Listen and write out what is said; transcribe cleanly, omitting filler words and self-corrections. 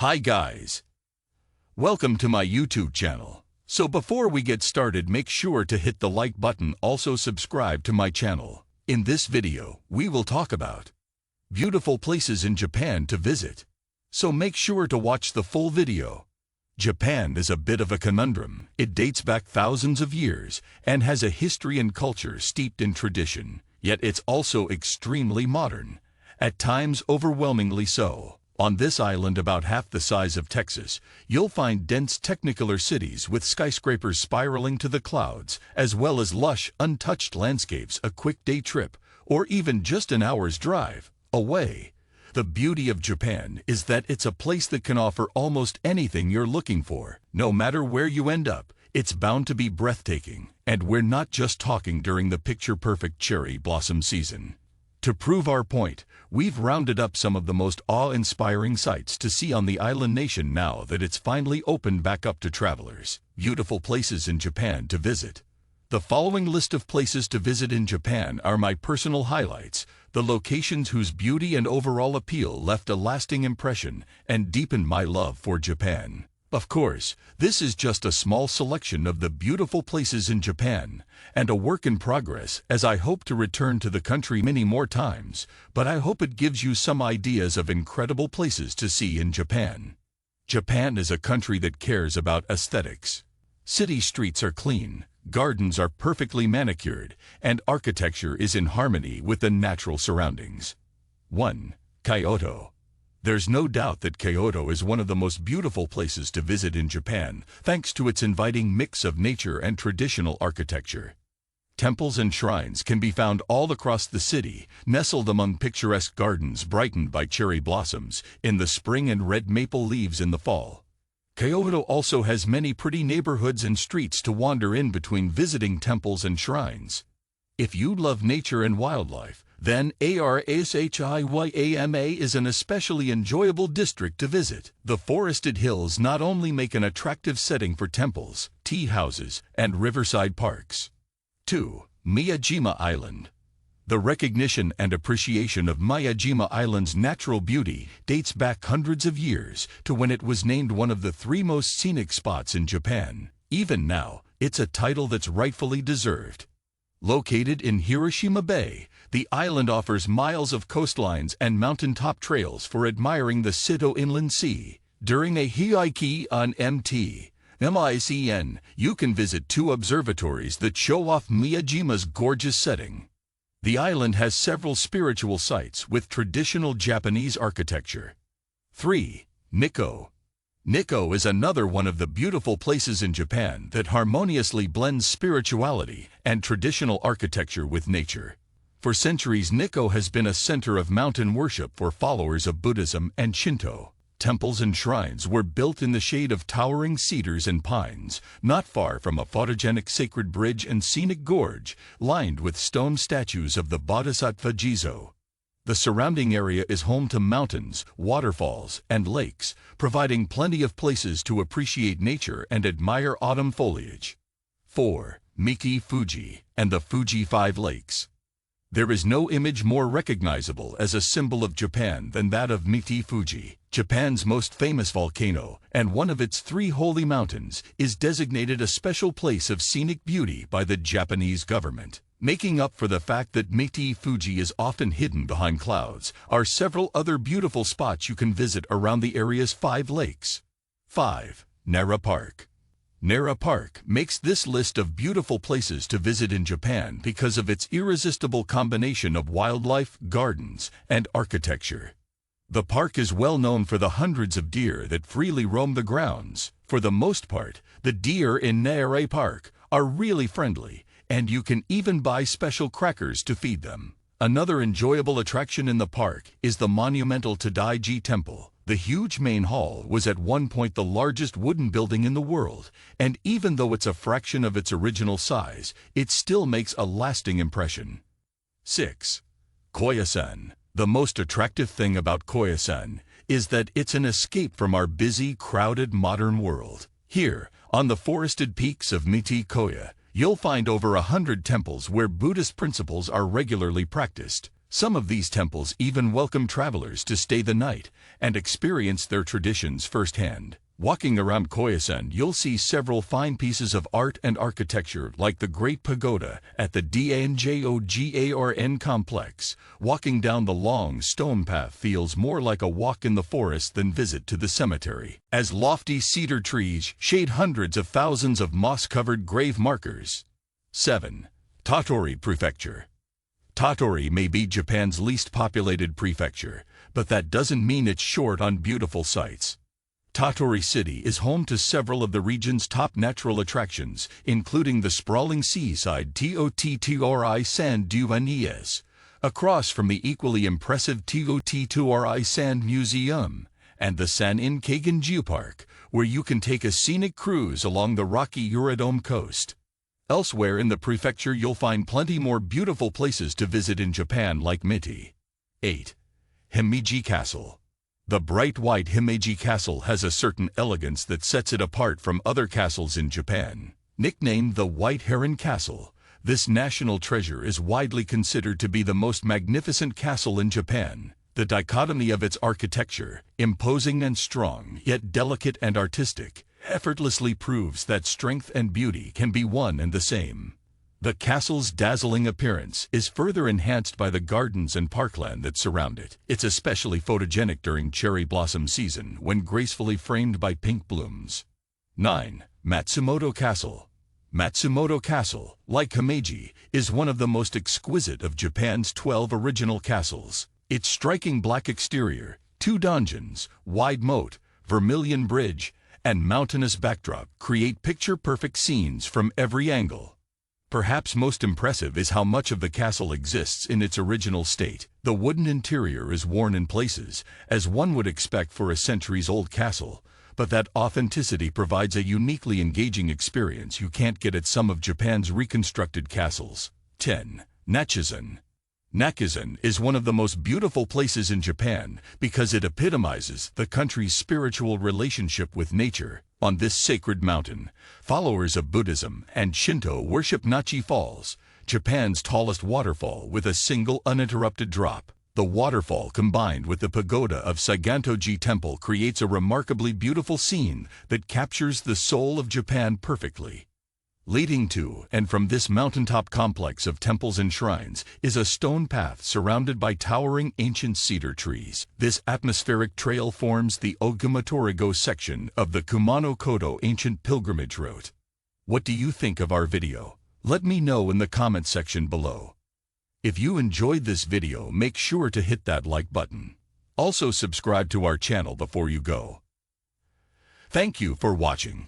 Hi guys! Welcome to my YouTube channel. So before we get started, make sure to hit the like button, also subscribe to my channel. In this video, we will talk about beautiful places in Japan to visit. So make sure to watch the full video. Japan is a bit of a conundrum. It dates back thousands of years and has a history and culture steeped in tradition, yet it's also extremely modern, at times overwhelmingly so. On this island about half the size of Texas, you'll find dense technicolor cities with skyscrapers spiraling to the clouds, as well as lush, untouched landscapes a quick day trip, or even just an hour's drive, away. The beauty of Japan is that it's a place that can offer almost anything you're looking for. No matter where you end up, it's bound to be breathtaking, and we're not just talking during the picture-perfect cherry blossom season. To prove our point, we've rounded up some of the most awe-inspiring sights to see on the island nation now that it's finally opened back up to travelers. Beautiful places in Japan to visit. The following list of places to visit in Japan are my personal highlights, the locations whose beauty and overall appeal left a lasting impression and deepened my love for Japan. Of course, this is just a small selection of the beautiful places in Japan, and a work in progress, as I hope to return to the country many more times, but I hope it gives you some ideas of incredible places to see in Japan. Japan is a country that cares about aesthetics. City streets are clean, gardens are perfectly manicured, and architecture is in harmony with the natural surroundings. 1. Kyoto. There's no doubt that Kyoto is one of the most beautiful places to visit in Japan, thanks to its inviting mix of nature and traditional architecture. Temples and shrines can be found all across the city, nestled among picturesque gardens brightened by cherry blossoms in the spring and red maple leaves in the fall. Kyoto also has many pretty neighborhoods and streets to wander in between visiting temples and shrines. If you love nature and wildlife, then Arashiyama is an especially enjoyable district to visit. The forested hills not only make an attractive setting for temples, tea houses, and riverside parks. 2. Miyajima Island. The recognition and appreciation of Miyajima Island's natural beauty dates back hundreds of years to when it was named one of the 3 most scenic spots in Japan. Even now, it's a title that's rightfully deserved. Located in Hiroshima Bay, the island offers miles of coastlines and mountaintop trails for admiring the Seto Inland Sea. During a hike on MICN, you can visit 2 observatories that show off Miyajima's gorgeous setting. The island has several spiritual sites with traditional Japanese architecture. 3. Nikko. Nikko is another one of the beautiful places in Japan that harmoniously blends spirituality and traditional architecture with nature. For centuries, Nikko has been a center of mountain worship for followers of Buddhism and Shinto. Temples and shrines were built in the shade of towering cedars and pines, not far from a photogenic sacred bridge and scenic gorge, lined with stone statues of the Bodhisattva Jizo. The surrounding area is home to mountains, waterfalls, and lakes, providing plenty of places to appreciate nature and admire autumn foliage. 4. Miki Fuji and the Fuji 5 Lakes. There is no image more recognizable as a symbol of Japan than that of Miki Fuji. Japan's most famous volcano, and one of its 3 holy mountains, is designated a special place of scenic beauty by the Japanese government. Making up for the fact that Miki Fuji is often hidden behind clouds are several other beautiful spots you can visit around the area's 5 lakes. 5. Nara Park. Nara Park makes this list of beautiful places to visit in Japan because of its irresistible combination of wildlife, gardens, and architecture. The park is well known for the hundreds of deer that freely roam the grounds. For the most part, the deer in Nara Park are really friendly, and you can even buy special crackers to feed them. Another enjoyable attraction in the park is the monumental Tadaiji Temple. The huge main hall was at one point the largest wooden building in the world, and even though it's a fraction of its original size, it still makes a lasting impression. 6. Koyasan. The most attractive thing about Koyasan is that it's an escape from our busy, crowded modern world. Here, on the forested peaks of Miti-Koya, you'll find over 100 temples where Buddhist principles are regularly practiced. Some of these temples even welcome travelers to stay the night and experience their traditions firsthand. Walking around Khorasan, you'll see several fine pieces of art and architecture like the Great Pagoda at the Danjogarn complex. Walking down the long stone path feels more like a walk in the forest than visit to the cemetery, as lofty cedar trees shade hundreds of thousands of moss-covered grave markers. 7. Tottori Prefecture. Tottori may be Japan's least populated prefecture, but that doesn't mean it's short on beautiful sights. Tottori City is home to several of the region's top natural attractions, including the sprawling seaside Tottori Sand Dunes, across from the equally impressive Tottori Sand Museum, and the Sanin Kagen Geopark, where you can take a scenic cruise along the rocky Uradome coast. Elsewhere in the prefecture you'll find plenty more beautiful places to visit in Japan like Miti. 8. Himeji Castle. The bright white Himeji Castle has a certain elegance that sets it apart from other castles in Japan. Nicknamed the White Heron Castle, this national treasure is widely considered to be the most magnificent castle in Japan. The dichotomy of its architecture, imposing and strong, yet delicate and artistic, effortlessly proves that strength and beauty can be one and the same. The castle's dazzling appearance is further enhanced by the gardens and parkland that surround it. It's especially photogenic during cherry blossom season when gracefully framed by pink blooms. 9. Matsumoto Castle. Matsumoto Castle, like Himeji, is one of the most exquisite of Japan's 12 original castles. Its striking black exterior, 2 donjons, wide moat, vermilion bridge, and mountainous backdrop create picture-perfect scenes from every angle. Perhaps most impressive is how much of the castle exists in its original state. The wooden interior is worn in places, as one would expect for a centuries-old castle, but that authenticity provides a uniquely engaging experience you can't get at some of Japan's reconstructed castles. 10. Nakizan. Nakizan is one of the most beautiful places in Japan because it epitomizes the country's spiritual relationship with nature. On this sacred mountain, followers of Buddhism and Shinto worship Nachi Falls, Japan's tallest waterfall with a single uninterrupted drop. The waterfall combined with the pagoda of Saigantoji Temple creates a remarkably beautiful scene that captures the soul of Japan perfectly. Leading to and from this mountaintop complex of temples and shrines is a stone path surrounded by towering ancient cedar trees. This atmospheric trail forms the Ogumatorigo section of the Kumano-Kodo ancient pilgrimage route. What do you think of our video? Let me know in the comment section below. If you enjoyed this video, make sure to hit that like button. Also subscribe to our channel before you go. Thank you for watching.